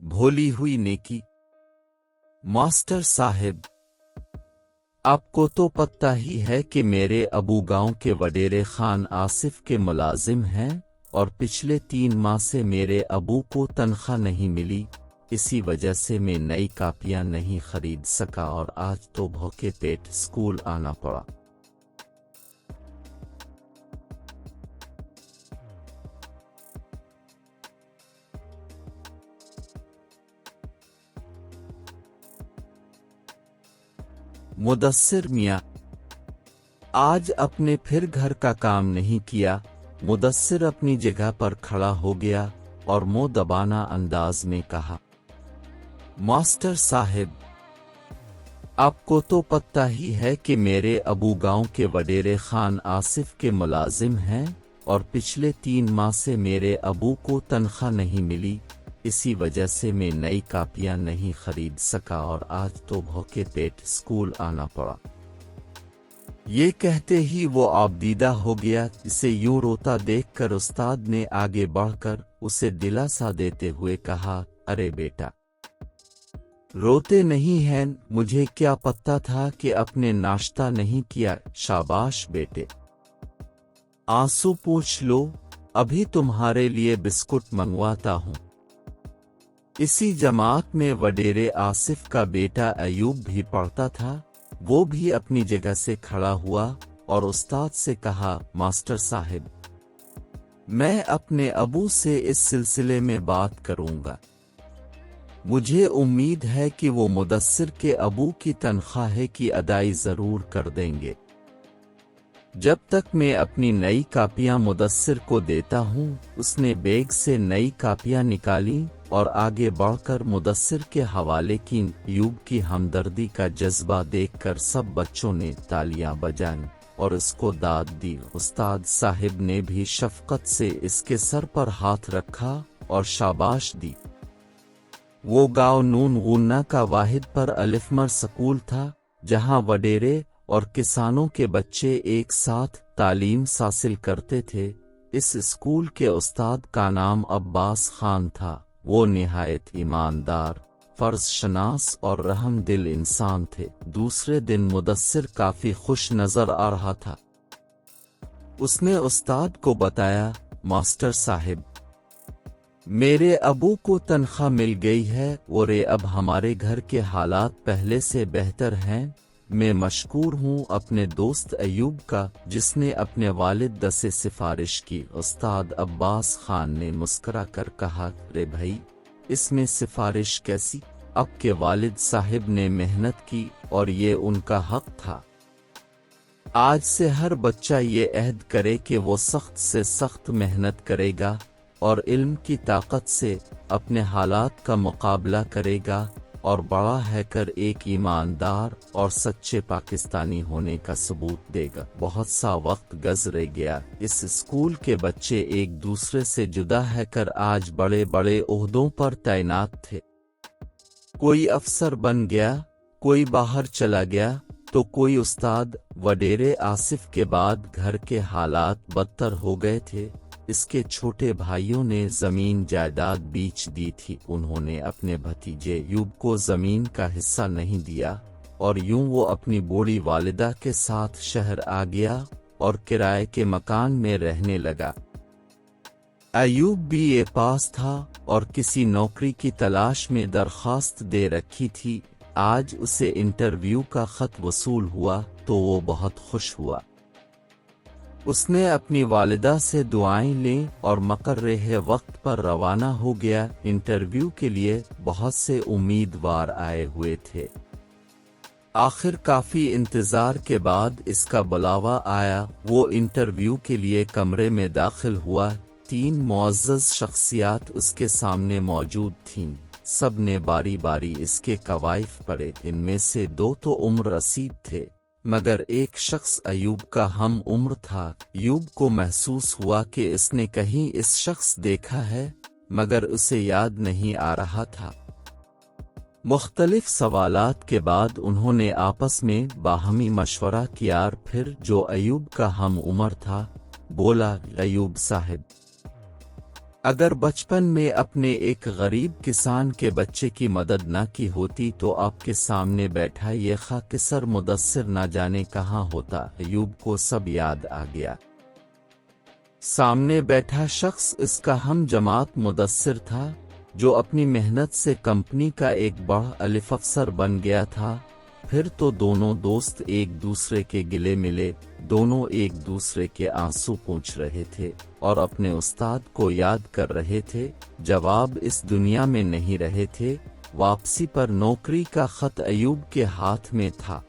भोली हुई नेकी। मास्टर साहब, आपको तो पता ही है कि मेरे अबू गांव के वडेरे खान आसिफ के मुलाजिम हैं और पिछले 3 माह से मेरे अबू को तनख्वाह नहीं मिली। इसी वजह से मैं नई कापियां नहीं खरीद सका और आज तो भूखे पेट स्कूल आना पड़ा। मुदस्सिर मियाँ, आज अपने फिर घर का काम नहीं किया। मुदस्सिर अपनी जगह पर खड़ा हो गया और मुंह दबाना अंदाज में कहा, मास्टर साहब, आपको तो पता ही है कि मेरे अबू गांव के वडेरे खान आसिफ के मुलाजिम हैं और पिछले 3 माह से मेरे अबू को तनख्वाह नहीं मिली। इसी वजह से मैं नई कापियां नहीं खरीद सका और आज तो भूखे पेट स्कूल आना पड़ा। ये कहते ही वो आबदीदा हो गया। इसे यूं रोता देखकर उस्ताद ने आगे बढ़कर उसे दिलासा देते हुए कहा, अरे बेटा, रोते नहीं हैं, मुझे क्या पता था कि आपने नाश्ता नहीं किया। शाबाश बेटे, आंसू पूछ लो, अभी तुम्हारे लिए बिस्कुट मंगवाता हूँ। इसी जमात में वडेरे आसिफ का बेटा अयूब भी पढ़ता था। वो भी अपनी जगह से खड़ा हुआ और उस्ताद से कहा, मास्टर साहब, मैं अपने अबू से इस सिलसिले में बात करूंगा। मुझे उम्मीद है कि वो मुदस्सिर के अबू की तनख्वाह की अदाई जरूर कर देंगे। जब तक मैं अपनी नई कापियां मुदस्सिर को देता हूं। उसने बैग से नई कापियां निकाली और आगे बढ़कर मुदस्सिर के हवाले की। अयूब की हमदर्दी का जज्बा देखकर सब बच्चों ने तालियां बजाईं और इसको दाद दी। उस्ताद साहिब ने भी शफकत से इसके सर पर हाथ रखा और शाबाश दी। वो गांव नून गुन्ना का वाहिद पर अलिफमर स्कूल था, जहां वडेरे और किसानों के बच्चे एक साथ तालीम हासिल करते थे। इस स्कूल के उस्ताद का नाम अब्बास खान था। वो निहायत ईमानदार, फर्ज शनास और रहम दिल इंसान थे। दूसरे दिन मुदस्सिर काफी खुश नजर आ रहा था। उसने उस्ताद को बताया, मास्टर साहिब, मेरे अबू को तनख्वाह मिल गई है और अब हमारे घर के हालात पहले से बेहतर हैं। मैं मशकूर हूँ अपने दोस्त अयूब का, जिसने अपने वालिद से सिफारिश की। उस्ताद अब्बास खान ने मुस्करा कर कहा, रे भाई, इसमें सिफारिश कैसी? आपके वालिद साहिब ने मेहनत की और ये उनका हक था। आज से हर बच्चा ये अहद करे कि वो सख्त से सख्त मेहनत करेगा और इल्म की ताकत से अपने हालात का मुकाबला करेगा और बड़ा हैकर एक ईमानदार और सच्चे पाकिस्तानी होने का सबूत देगा। बहुत सा वक्त गुज़र गया। इस स्कूल के बच्चे एक दूसरे से जुदा हैकर आज बड़े बड़े ओहदों पर तैनात थे। कोई अफसर बन गया, कोई बाहर चला गया, तो कोई उस्ताद। वडेरे आसिफ के बाद घर के हालात बदतर हो गए थे। इसके छोटे भाइयों ने जमीन जायदाद बेच दी थी। उन्होंने अपने भतीजे अयूब को जमीन का हिस्सा नहीं दिया और यूं वो अपनी बूढ़ी वालिदा के साथ शहर आ गया और किराए के मकान में रहने लगा। अयूब BA पास था और किसी नौकरी की तलाश में दरखास्त दे रखी थी। आज उसे इंटरव्यू का खत वसूल हुआ तो वो बहुत खुश हुआ। उसने अपनी वालिदा से दुआएं लें और मुकर्रर वक्त पर रवाना हो गया। इंटरव्यू के लिए बहुत से उम्मीदवार आए हुए थे। आखिर काफी इंतजार के बाद इसका बुलावा आया। वो इंटरव्यू के लिए कमरे में दाखिल हुआ। 3 मुअज़्ज़ज़ शख्सियात उसके सामने मौजूद थीं। सब ने बारी बारी इसके कवाइफ पढ़े। इनमें से 2 तो उम्र रसीद थे, मगर एक शख्स अयूब का हम उम्र था। अयूब को महसूस हुआ कि इसने कहीं इस शख्स देखा है, मगर उसे याद नहीं आ रहा था। मुख्तलिफ सवालात के बाद उन्होंने आपस में बाहमी मशवरा किया। फिर जो अयूब का हम उम्र था बोला, अयूब साहब, اگر بچپن میں اپنے ایک غریب کسان کے بچے کی مدد نہ کی ہوتی تو آپ کے سامنے بیٹھا یہ خاکسر مدثر نہ جانے کہاں ہوتا۔ ایوب کو سب یاد آ گیا۔ سامنے بیٹھا شخص اس کا ہم جماعت مدثر تھا، جو اپنی محنت سے کمپنی کا ایک بڑا الف افسر بن گیا تھا۔ پھر تو دونوں دوست ایک دوسرے کے گلے ملے، دونوں ایک دوسرے کے آنسو پوچھ رہے تھے اور اپنے استاد کو یاد کر رہے تھے۔ جواب اس دنیا میں نہیں رہے تھے۔ واپسی پر نوکری کا خط ایوب کے ہاتھ میں تھا۔